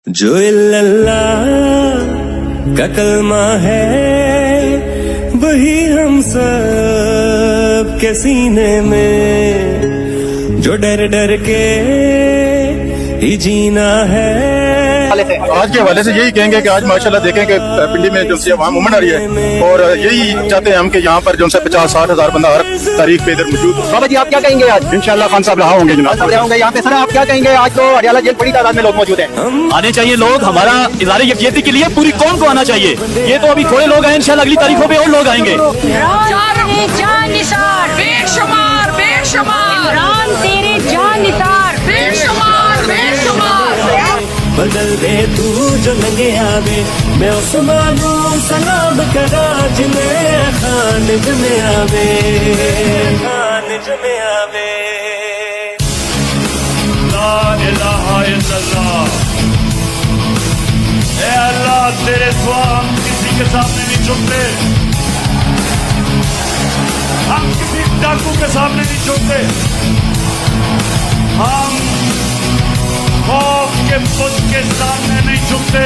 جو اللہ کا کلمہ ہے وہی ہم سب کے سینے میں، جو ڈر ڈر کے ہی جینا ہے۔ آج کے حوالے سے یہی کہیں گے کہ آج ماشاءاللہ دیکھیں کہ پنڈی میں جو سی عوام عموماً آ رہی ہے، اور یہی چاہتے ہیں ہم کہ یہاں پر جو سے 50-60 ہزار بندہ ہر تاریخ پہ ادھر موجود ہو۔ بابا جی آپ کیا کہیں گے آج؟ انشاءاللہ خان صاحب رہا ہوں گے جناب، ہوں گے یہاں پہ۔ سر آپ کیا کہیں گے؟ آج تو ہریالہ جیل بڑی تعداد میں لوگ موجود ہیں، آنے چاہیے لوگ۔ ہمارا اظہار یکجہتی کے لیے پوری قوم کو آنا چاہیے۔ یہ تو ابھی تھوڑے لوگ ہیں، انشاءاللہ اگلی تاریخوں پہ اور لوگ آئیں گے۔ جان نثار بے شمار بے شمار، عمران تیرے جان نثار بے شمار بے شمار۔ بدل دے تو جو لگے آوے، میں عثمانوں سلام کرا جنہیں خان جمے آوے، خان جمے آوے۔ لا الہ الا اللہ۔ اے اللہ تیرے سوا ہم کسی کے سامنے نہیں جھکتے، ہم کسی ڈاکو کے سامنے نہیں جھکتے، ہم خوف کے بت کے سامنے نہیں جھکتے۔